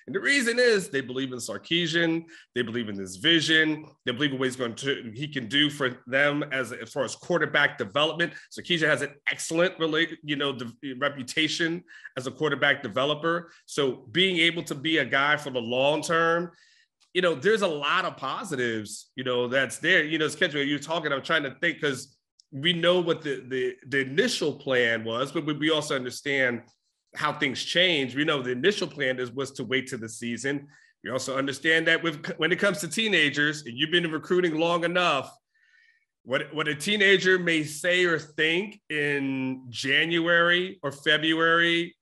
And the reason is they believe in Sarkisian, they believe in his vision, they believe in what he can do for them as far as quarterback development. Sarkisian has an excellent reputation as a quarterback developer. So being able to be a guy for the long term, there's a lot of positives, that's there. As Ketchum, you're talking, I'm trying to think, because we know what the initial plan was, but we also understand how things change. We know the initial plan was to wait to the season. We also understand that when it comes to teenagers, and you've been in recruiting long enough, what a teenager may say or think in January or February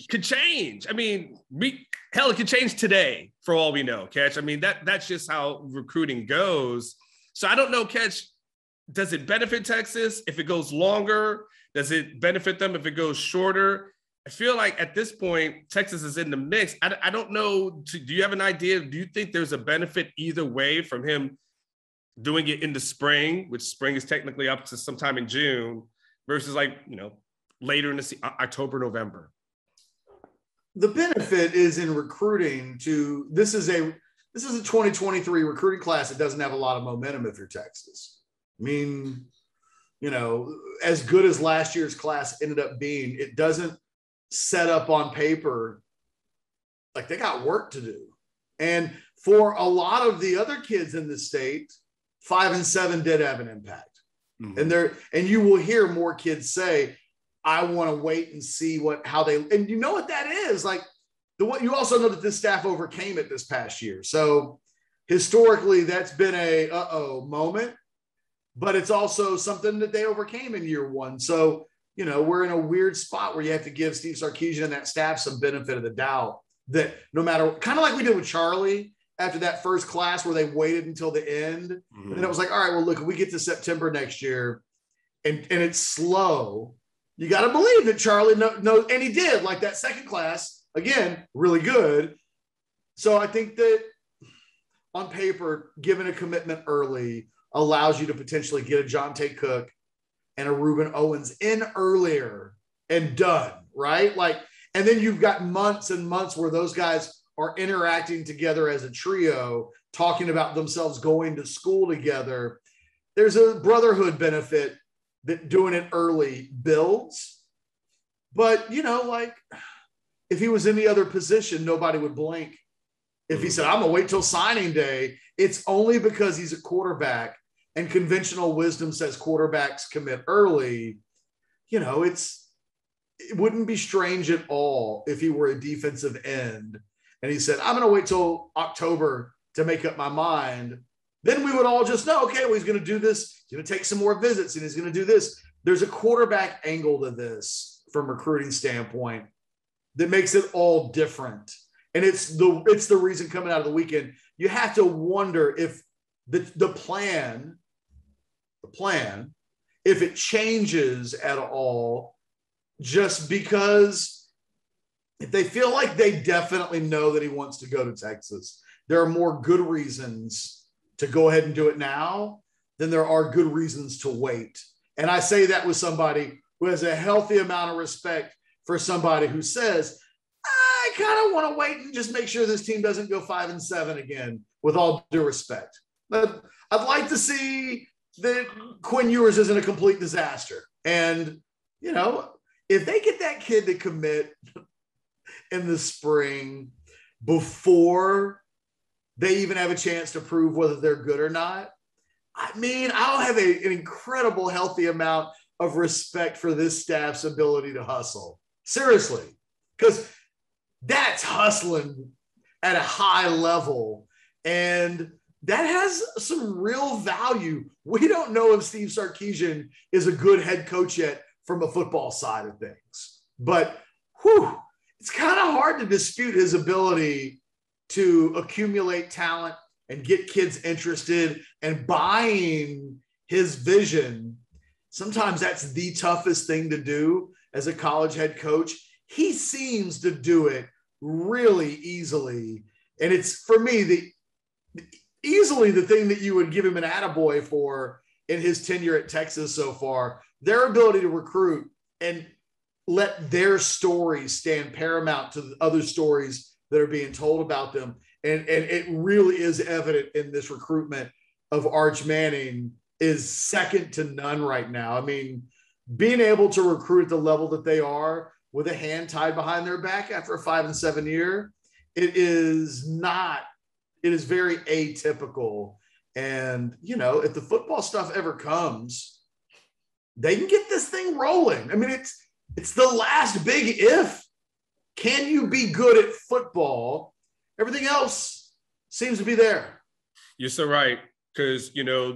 could change. I mean, it could change today for all we know, Ketch. I mean, that's just how recruiting goes. So I don't know, Ketch, does it benefit Texas if it goes longer? Does it benefit them if it goes shorter? I feel like at this point, Texas is in the mix. I don't know. Do you have an idea? Do you think there's a benefit either way from him doing it in the spring, which spring is technically up to sometime in June, versus later in the October, November? The benefit is in recruiting this is a 2023 recruiting class that doesn't have a lot of momentum if you're Texas. I mean, as good as last year's class ended up being, it doesn't set up on paper like they got work to do. And for a lot of the other kids in the state, 5 and 7 did have an impact. Mm-hmm. And you will hear more kids say, I want to wait and see and you know what that is. Like you also know that this staff overcame it this past year. So historically that's been a moment, but it's also something that they overcame in year one. So, we're in a weird spot where you have to give Steve Sarkisian and that staff some benefit of the doubt that no matter, kind of like we did with Charlie after that first class where they waited until the end. Mm-hmm. And it was like, all right, well, look, if we get to September next year and it's slow, you got to believe that Charlie knows, and he did, like that second class, again, really good. So I think that on paper, giving a commitment early allows you to potentially get a Jonte Cook and a Ruben Owens in earlier and done, right? And then you've got months and months where those guys are interacting together as a trio, talking about themselves going to school together. There's a brotherhood benefit that doing it early builds. But, if he was in the other position, nobody would blink. If he said, I'm going to wait till signing day, it's only because he's a quarterback and conventional wisdom says quarterbacks commit early. It wouldn't be strange at all if he were a defensive end and he said, I'm going to wait till October to make up my mind. Then we would all just know, okay, well, he's going to do this. He's going to take some more visits and he's going to do this. There's a quarterback angle to this from a recruiting standpoint that makes it all different. And it's the reason coming out of the weekend, you have to wonder if the plan, if it changes at all, just because if they feel like they definitely know that he wants to go to Texas, there are more good reasons to go ahead and do it now than there are good reasons to wait. And I say that with somebody who has a healthy amount of respect for somebody who says, I kind of want to wait and just make sure this team doesn't go 5 and 7 again, with all due respect. But I'd like to see that Quinn Ewers isn't a complete disaster. And, if they get that kid to commit in the spring before they even have a chance to prove whether they're good or not, I mean, I'll have an incredible, healthy amount of respect for this staff's ability to hustle. Seriously, because that's hustling at a high level. And that has some real value. We don't know if Steve Sarkisian is a good head coach yet from a football side of things. But it's kind of hard to dispute his ability to accumulate talent and get kids interested and buying his vision. Sometimes that's the toughest thing to do as a college head coach. He seems to do it really easily. And it's, for me, easily the thing that you would give him an attaboy for in his tenure at Texas so far, their ability to recruit and let their stories stand paramount to the other stories that are being told about them. And it really is evident in this recruitment of Arch Manning is second to none right now. I mean, being able to recruit at the level that they are with a hand tied behind their back after a 5-7 year, it is very atypical. And, you know, if the football stuff ever comes, they can get this thing rolling. I mean, it's the last big if. Can you be good at football? Everything else seems to be there. You're so right. Because, you know,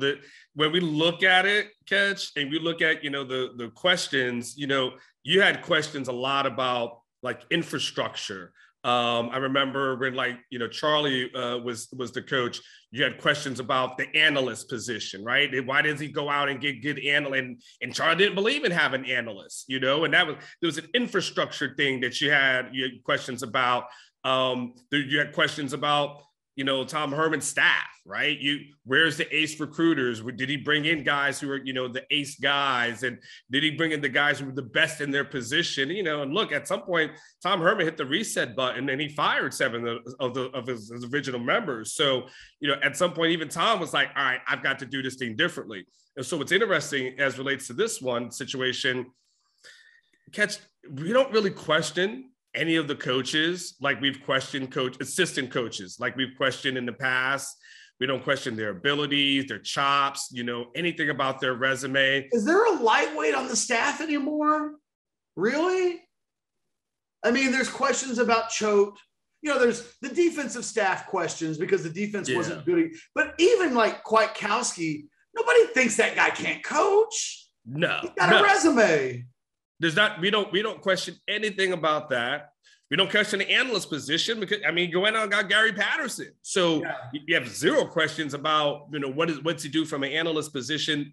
when we look at it, Ketch, and we look at, you know, the questions, you know, you had questions a lot about like infrastructure. I remember when, like, you know, Charlie was the coach, you had questions about the analyst position, right? Why does he go out and get good analysts? And Charlie didn't believe in having analysts, you know, and there was an infrastructure thing that you had questions about. You had questions about, you know, Tom Herman's staff, right? Where's the ace recruiters? Did he bring in guys who are, you know, the ace guys? And did he bring in the guys who were the best in their position? You know, and look, at some point, Tom Herman hit the reset button and he fired 7 of his original members. So, you know, at some point, even Tom was like, all right, I've got to do this thing differently. And so what's interesting as relates to this one situation, Catch, we don't really question any of the coaches like we've questioned assistant coaches like we've questioned in the past. We don't question their abilities, their chops, you know, anything about their resume. Is there a lightweight on the staff anymore? Really? I mean, there's questions about Choate. You know, there's the defensive staff questions because the defense wasn't good. But even like Kwiatkowski, nobody thinks that guy can't coach. No. He's got a resume. We don't question anything about that. We don't question the analyst position because, I mean, go in and got Gary Patterson. So you have zero questions about, you know, what's he do from an analyst position.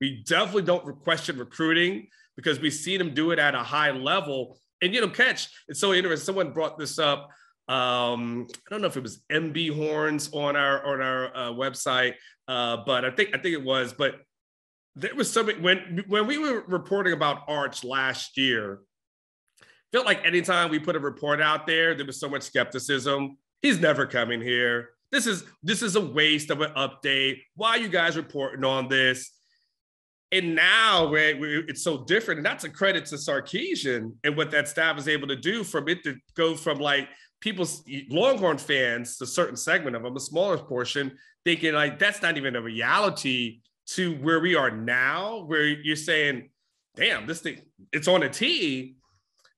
We definitely don't question recruiting because we see them do it at a high level. And, you know, Catch, it's so interesting. Someone brought this up. I don't know if it was MB Horns on our website, but I think it was. But there was something when we were reporting about Arch last year, felt like anytime we put a report out there was so much skepticism. He's never coming here. This is a waste of an update. Why are you guys reporting on this? And now it's so different. And that's a credit to Sarkisian and what that staff is able to do from it to go from like people's Longhorn fans, a certain segment of them, a smaller portion, thinking like that's not even a reality, to where we are now, where you're saying, damn, this thing, it's on a tee.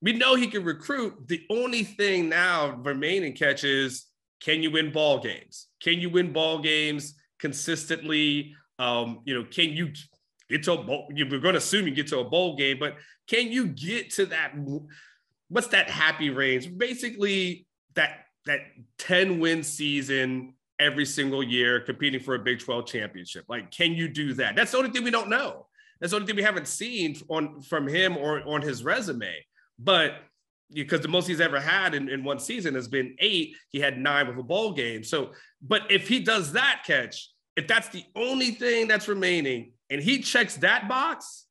We know he can recruit. The only thing now remaining, Catch, is can you win ball games? Can you win ball games consistently? You know, can you get to a bowl? We're going to assume you get to a bowl game, but can you get to that? What's that happy range? Basically, that 10-win season every single year, competing for a Big 12 championship. Like, can you do that? That's the only thing we don't know. That's the only thing we haven't seen from him or on his resume. But because the most he's ever had in one season has been 8, he had 9 with a bowl game. So, but if he does that, Catch, if that's the only thing that's remaining and he checks that box,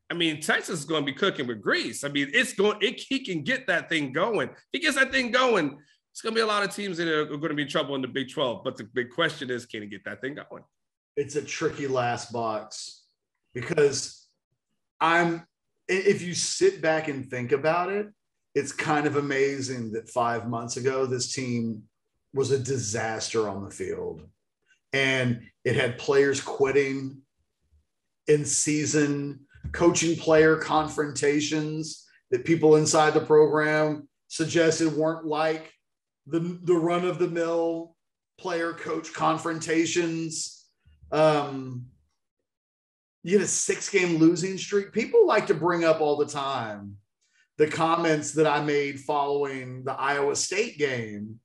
I mean, Texas is going to be cooking with grease. I mean, he can get that thing going. If he gets that thing going, it's going to be a lot of teams that are going to be in trouble in the Big 12. But the big question is, can he get that thing going? It's a tricky last box because if you sit back and think about it, it's kind of amazing that 5 months ago, this team was a disaster on the field. And it had players quitting in season, coaching player confrontations that people inside the program suggested weren't like the run-of-the-mill player-coach confrontations. You had a 6-game losing streak. People like to bring up all the time the comments that I made following the Iowa State game,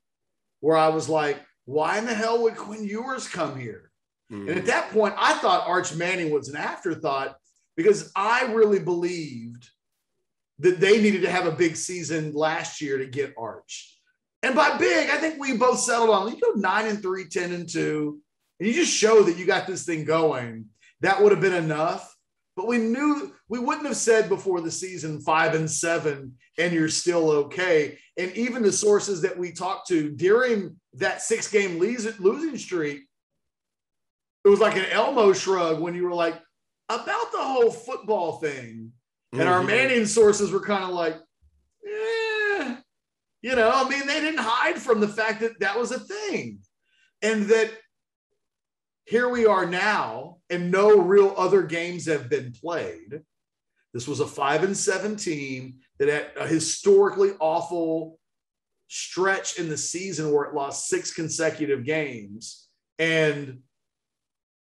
where I was like, why in the hell would Quinn Ewers come here? And at that point, I thought Arch Manning was an afterthought because I really believed that they needed to have a big season last year to get Arch. And by big, I think we both settled on, you go 9-3, 10-2, and you just show that you got this thing going. That would have been enough. but we knew we wouldn't have said before the season 5-7 and you're still okay. And even the sources that we talked to during that 6-game losing streak, it was like an Elmo shrug when you were like, about the whole football thing. And our Manning sources were kind of like, you know, I mean, they didn't hide from the fact that that was a thing. And that here we are now, and no real other games have been played. This was a 5-7 team that had a historically awful stretch in the season where it lost 6 consecutive games. And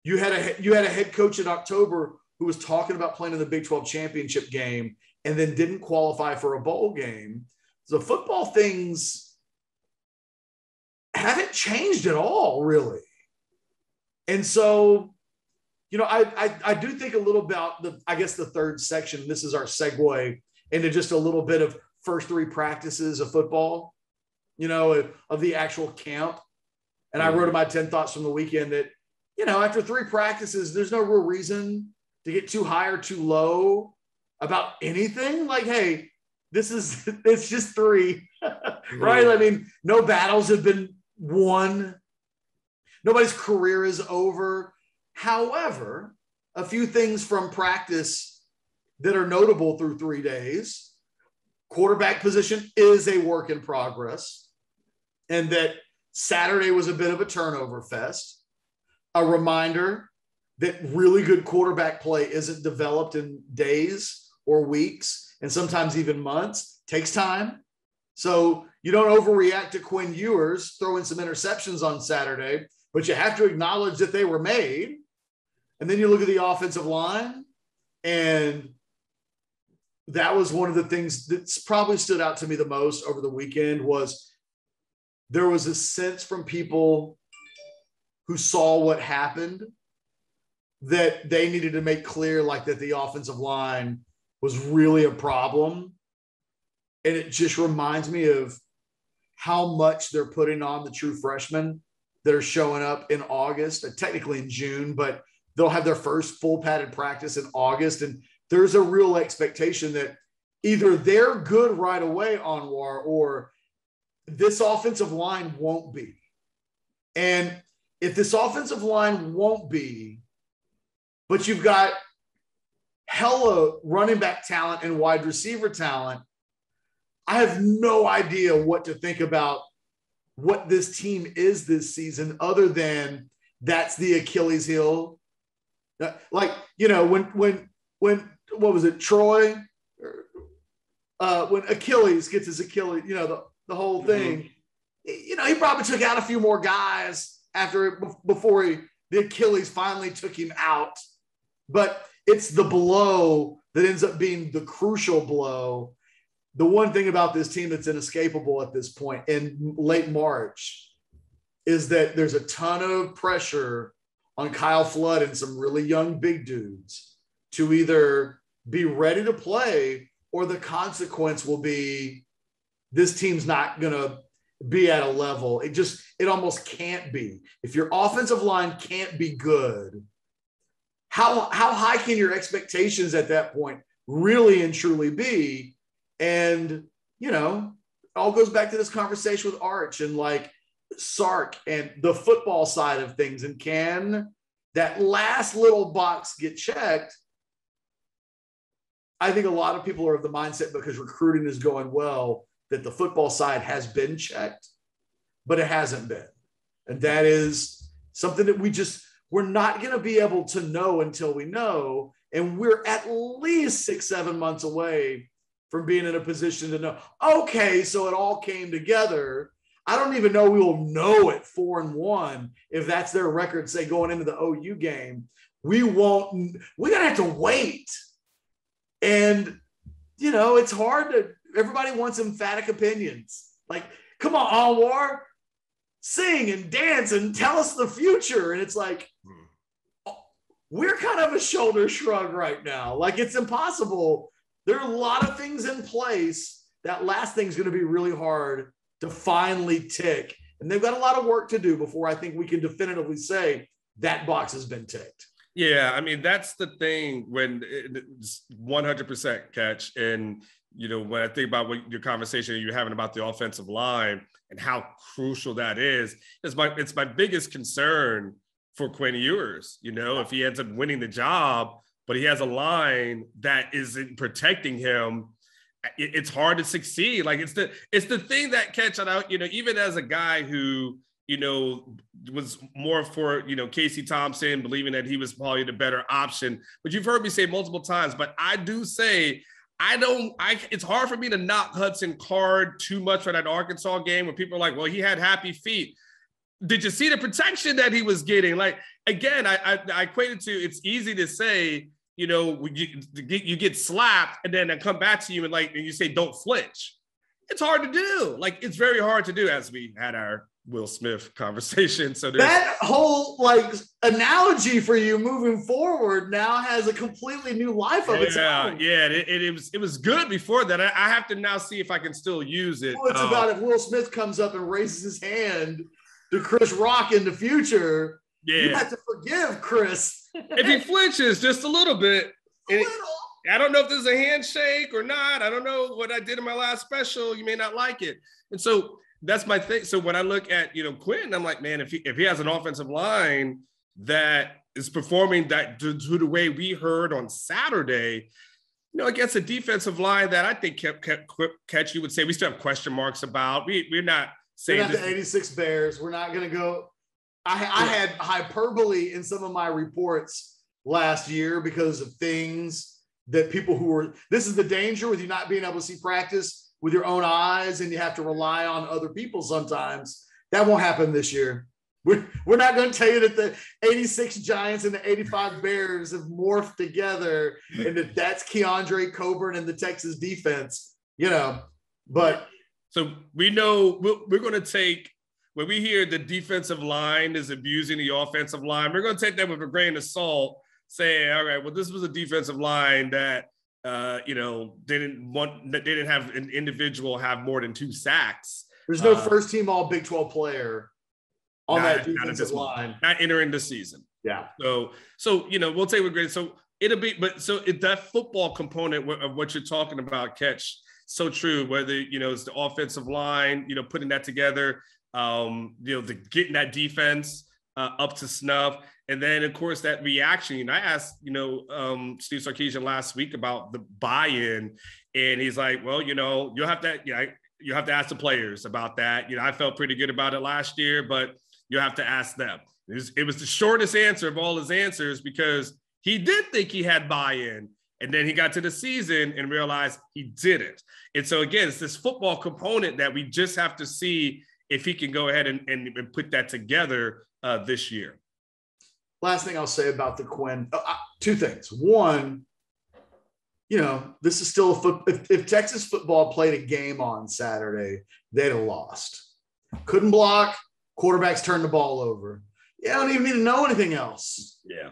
you had a head coach in October who was talking about playing in the Big 12 championship game and then didn't qualify for a bowl game. So football things haven't changed at all, really. And so, you know, I do think a little about the third section. This is our segue into just a little bit of first 3 practices of football, you know, of the actual camp. And I wrote in my 10 thoughts from the weekend that, you know, after 3 practices, there's no real reason to get too high or too low about anything. Like, hey, it's just 3, right? I mean, no battles have been won. Nobody's career is over. However, a few things from practice that are notable through 3 days. Quarterback position is a work in progress, and that Saturday was a bit of a turnover fest. A reminder that really good quarterback play isn't developed in days or weeks, and sometimes even months. It takes time. So you don't overreact to Quinn Ewers throwing some interceptions on Saturday, but you have to acknowledge that they were made. And then you look at the offensive line, and that was one of the things that's probably stood out to me the most over the weekend. Was there was a sense from people who saw what happened that they needed to make clear, like, that the offensive line was really a problem. And it just reminds me of how much they're putting on the true freshmen that are showing up in August, technically in June, but they'll have their first full padded practice in August. And there's a real expectation that either they're good right away, Anwar, or this offensive line won't be. And if this offensive line won't be, but you've got hella running back talent and wide receiver talent, I have no idea what to think about what this team is this season, other than that's the Achilles heel. Like, you know, when what was it, Troy? When Achilles gets his Achilles, you know, the whole thing, you know, he probably took out a few more guys before the Achilles finally took him out. But it's the blow that ends up being the crucial blow. The one thing about this team that's inescapable at this point in late March is that there's a ton of pressure on Kyle Flood and some really young big dudes to either be ready to play, or the consequence will be this team's not going to be at a level. It almost can't be. If your offensive line can't be good, how high can your expectations at that point really and truly be? And, you know, it all goes back to this conversation with Arch and like Sark and the football side of things. And can that last little box get checked? I think a lot of people are of the mindset, because recruiting is going well, that the football side has been checked, but it hasn't been. And that is something that we're not going to be able to know until we know. And we're at least 6-7 months away from being in a position to know, okay, so it all came together. I don't even know we will know at 4-1 if that's their record, say, going into the OU game. We're going to have to wait. And, you know, it's hard everybody wants emphatic opinions. Like, come on, Anwar, sing and dance and tell us the future. And it's like, we're kind of a shoulder shrug right now. Like, it's impossible. There are a lot of things in place. That last thing's going to be really hard to finally tick. And they've got a lot of work to do before I think we can definitively say that box has been ticked. Yeah, I mean, that's the thing when it's 100% catch. And, when I think about what your conversation you're having about the offensive line and how crucial that is, it's my biggest concern for Quinn Ewers, if he ends up winning the job, but he has a line that isn't protecting him, it's hard to succeed. Like it's the thing that catch out, even as a guy who, was more for, Casey Thompson, believing that he was probably the better option. But you've heard me say multiple times, but I do say, it's hard for me to knock Hudson Card too much for that Arkansas game when people are like, well, he had happy feet. Did you see the protection that he was getting? Like, again, I equate it to, it's easy to say, you get slapped and then I come back to you and you say, don't flinch. It's hard to do. Like, it's very hard to do, as we had our Will Smith conversation. So that whole analogy for you moving forward now has a completely new life of its own. Yeah, it was good before that. I have to now see if I can still use it. Well, it's about if Will Smith comes up and raises his hand to Chris Rock in the future. Yeah, you have to forgive Chris if he flinches just a little bit. I don't know if there's a handshake or not. I don't know what I did in my last special. You may not like it, and so. That's my thing. So when I look at, Quinn, I'm like, man, if he has an offensive line that is performing that to the way we heard on Saturday, against a defensive line that I think Ketchum would say we still have question marks about. We're not saying we're not the 86 Bears. We're not going to go. I had hyperbole in some of my reports last year because of things that people who were, this is the danger with you not being able to see practice with your own eyes, and you have to rely on other people sometimes. That won't happen this year. We're not going to tell you that the 86 Giants and the 85 Bears have morphed together and that's Keandre Coburn and the Texas defense, but. So we know we're going to take, when we hear the defensive line is abusing the offensive line, we're going to take that with a grain of salt, saying, all right, well, this was a defensive line that, they didn't have an individual have more than 2 sacks. There's no first team all Big 12 player on that defensive line. Not entering the season. Yeah. So we'll take with great. So it'll be, but so that football component of what you're talking about, Ketch, so true. Whether, it's the offensive line, putting that together, getting that defense up to snuff. And then, of course, that reaction. I asked, Steve Sarkisian last week about the buy-in, and he's like, well, you'll have to, you have to ask the players about that. I felt pretty good about it last year, but you'll have to ask them. It was the shortest answer of all his answers because he did think he had buy-in, and then he got to the season and realized he didn't. And so, again, it's this football component that we just have to see if he can go ahead and put that together this year. Last thing I'll say about the Quinn, 2 things. One, this is still if Texas football played a game on Saturday, they'd have lost. Couldn't block, quarterbacks turned the ball over. You don't even need to know anything else. Yeah.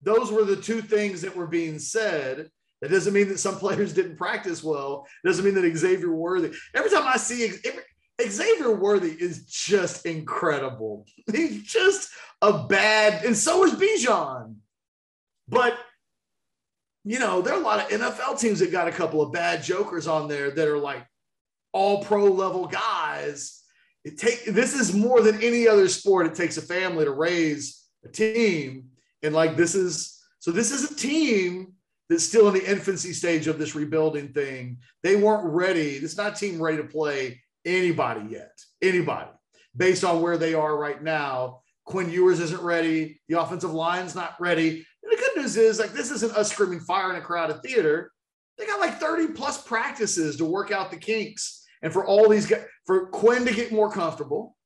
Those were the 2 things that were being said. That doesn't mean that some players didn't practice well. It doesn't mean that Xavier Worthy. Every time I see Xavier Worthy is just incredible. He's just and so is Bijan. But, there are a lot of NFL teams that got a couple of bad jokers on there that are like all pro level guys. This is more than any other sport. It takes a family to raise a team. And this is a team that's still in the infancy stage of this rebuilding thing. They weren't ready. This is not a team ready to play anybody yet. Anybody. Based on where they are right now. Quinn Ewers isn't ready. The offensive line's not ready. And the good news is, this isn't us screaming fire in a crowded theater. They got 30 plus practices to work out the kinks. And for all these guys, for Quinn to get more comfortable,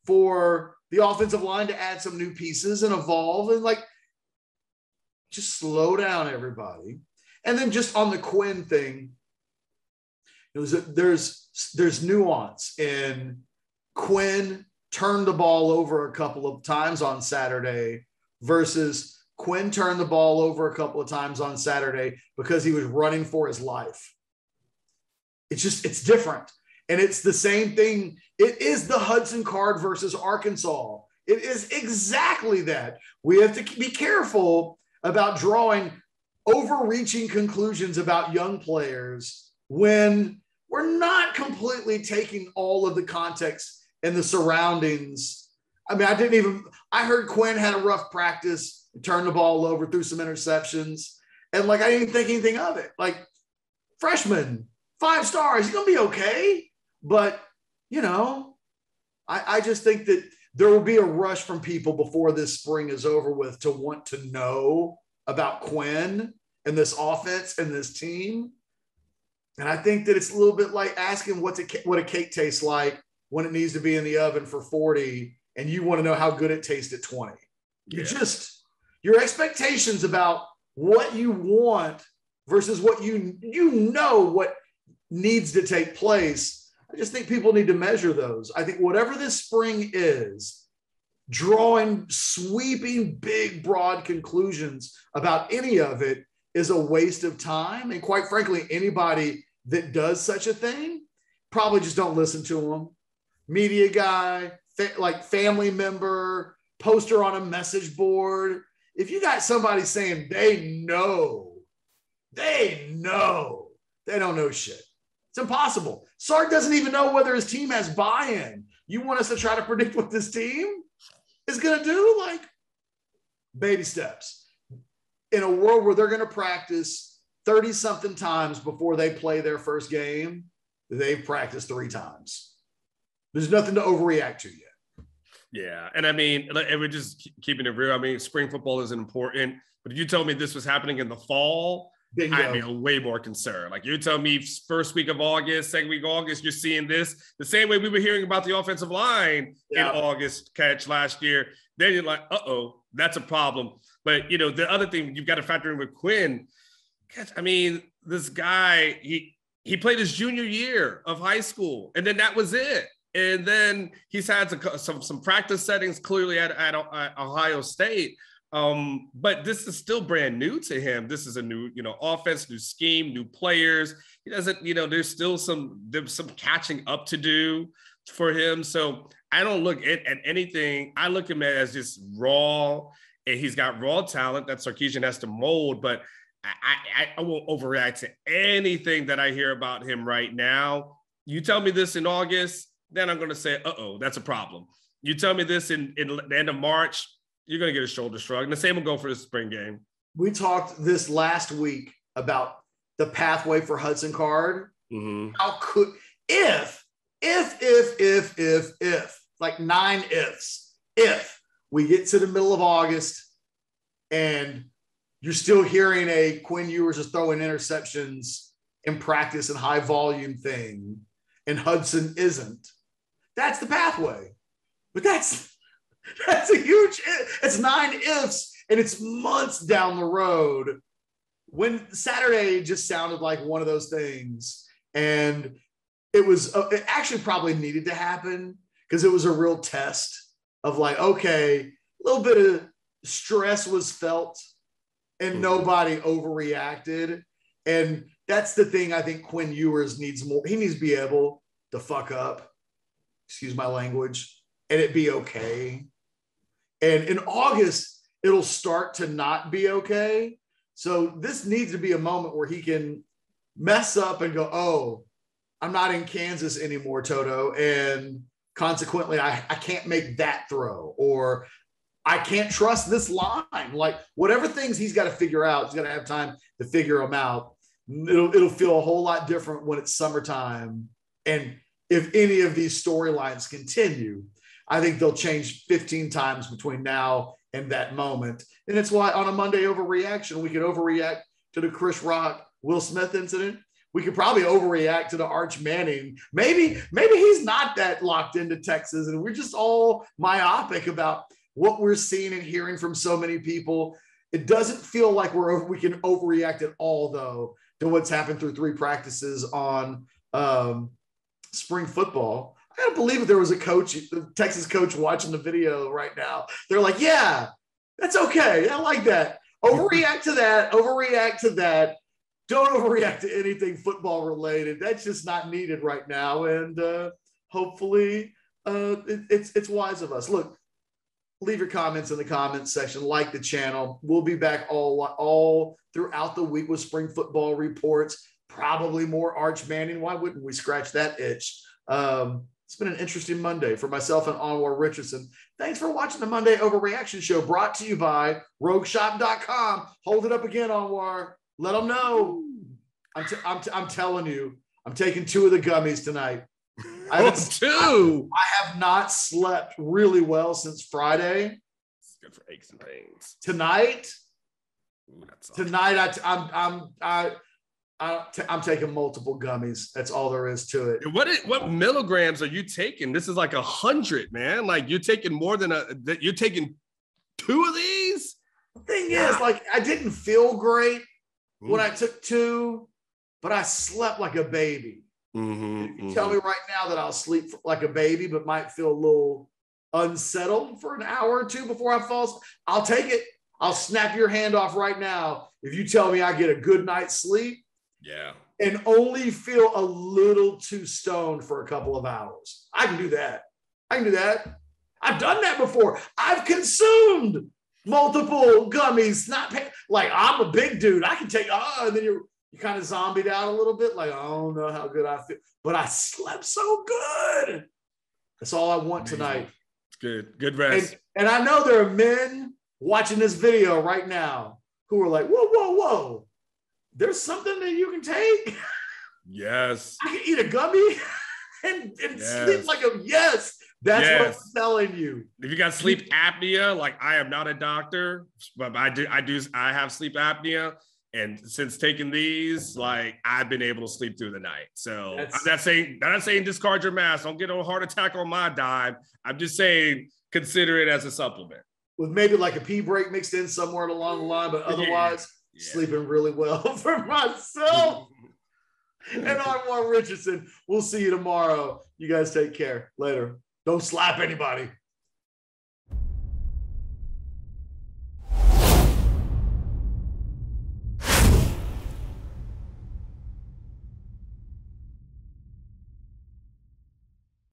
for the offensive line to add some new pieces and evolve and just slow down, everybody. And then just on the Quinn thing, there's nuance in Quinn turned the ball over a couple of times on Saturday versus Quinn turned the ball over a couple of times on Saturday because he was running for his life. It's different. And it's the same thing. It is the Hudson Card versus Arkansas. It is exactly that. We have to be careful about drawing overreaching conclusions about young players when we're not completely taking all of the context and the surroundings. I mean, I heard Quinn had a rough practice, turned the ball over, threw some interceptions. And like, I didn't think anything of it. Like, freshman, 5 stars, he's going to be okay. But, you know, I just think that there will be a rush from people before this spring is over with to want to know about Quinn and this offense and this team. And I think that it's a little bit like asking what a cake tastes like when it needs to be in the oven for 40 and you want to know how good it tastes at 20. Yeah. Your expectations about what you want versus what what needs to take place. I just think people need to measure those. I think whatever this spring is, drawing sweeping, big, broad conclusions about any of it is a waste of time. And quite frankly, anybody that does such a thing, probably just don't listen to them. Media guy, like family member, poster on a message board. If you got somebody saying they know, they don't know shit. It's impossible. Sark doesn't even know whether his team has buy-in. You want us to try to predict what this team is going to do? Like, baby steps. In a world where they're going to practice 30-something times before they play their first game, they've practiced 3 times. There's nothing to overreact to yet. Yeah. And I mean, and we're just keeping it real. I mean, spring football is important, but if you told me this was happening in the fall, Bingo. I'd be way more concerned. Like, you tell me first week of August, second week of August, you're seeing this the same way we were hearing about the offensive line in August catch last year. Then you're like, that's a problem. But, you know, the other thing you've got to factor in with Quinn, I mean, this guy, he played his junior year of high school, and then that was it. And then he's had some practice settings clearly at Ohio State. But this is still brand new to him. This is a new, offense, new scheme, new players. He doesn't, there's still some catching up to do for him. So I don't look at anything. I look at him as just raw, and he's got raw talent that Sarkisian has to mold. But I won't overreact to anything that I hear about him right now. You tell me this in August, then I'm going to say, that's a problem. You tell me this in the end of March, you're going to get a shoulder shrug. And the same will go for the spring game. We talked this last week about the pathway for Hudson Card. Mm-hmm. How could, if, like 9 ifs, if we get to the middle of August and you're still hearing a Quinn Ewers is throwing interceptions in practice and high volume thing, and Hudson isn't, that's the pathway. But that's a huge, it's 9 ifs, and it's months down the road. When Saturday just sounded like one of those things, and it actually probably needed to happen because it was a real test of like, okay, a little bit of stress was felt and nobody overreacted. And that's the thing I think Quinn Ewers needs more. He needs to be able to fuck up, excuse my language, and it be okay. And in August, it'll start to not be okay. So this needs to be a moment where he can mess up and go, oh, I'm not in Kansas anymore, Toto. And consequently, I can't make that throw, or I can't trust this line. Like, whatever things he's got to figure out, he's got to have time to figure them out. It'll feel a whole lot different when it's summertime. And if any of these storylines continue, I think they'll change 15 times between now and that moment. And it's why on a Monday overreaction, we could overreact to the Chris Rock, Will Smith incident. We could probably overreact to the Arch Manning. Maybe he's not that locked into Texas, and we're just all myopic about what we're seeing and hearing from so many people. It doesn't feel like we can overreact at all, though, to what's happened through 3 practices on spring football. I gotta believe if there was a Texas coach watching the video right now, they're like, yeah, that's okay. I like that. Overreact to that. Don't overreact to anything football related. That's just not needed right now. And hopefully it's wise of us. Look, leave your comments in the comments section, like the channel. We'll be back all throughout the week with spring football reports, probably more Arch Manning. Why wouldn't we scratch that itch? It's been an interesting Monday for myself and Anwar Richardson. Thanks for watching the Monday Overreaction Show, brought to you by RogueShop.com. Hold it up again, Anwar. Let them know. I'm telling you, I'm taking 2 of the gummies tonight. I have not slept really well since Friday. It's good for aches and pains. Tonight, I'm taking multiple gummies. That's all there is to it. What milligrams are you taking? This is like 100, man. Like you're taking more than you're taking 2 of these. The thing is, like, I didn't feel great when I took 2, but I slept like a baby. You tell me right now that I'll sleep like a baby, but might feel a little unsettled for an hour or 2 before I fall asleep. I'll take it. I'll snap your hand off right now if you tell me I get a good night's sleep. Yeah. And only feel a little too stoned for a couple of hours. I can do that. I've done that before. I've consumed multiple gummies. Like, I'm a big dude. I can take, and then you kind of zombied out a little bit. Like, I don't know how good I feel. But I slept so good. That's all I want tonight. It's good. Good rest. And I know there are men watching this video right now who are like, whoa. There's something that you can take. Yes. I can eat a gummy and sleep like a That's what I'm telling you. If you got sleep apnea, like, I am not a doctor, but I have sleep apnea. And since taking these, like, I've been able to sleep through the night. So I'm not saying discard your mask. Don't get a heart attack on my dime. I'm just saying consider it as a supplement. With maybe like a pee break mixed in somewhere along the line, but otherwise sleeping really well for myself. And Anwar Richardson, we'll see you tomorrow. You guys take care. Later. Don't slap anybody.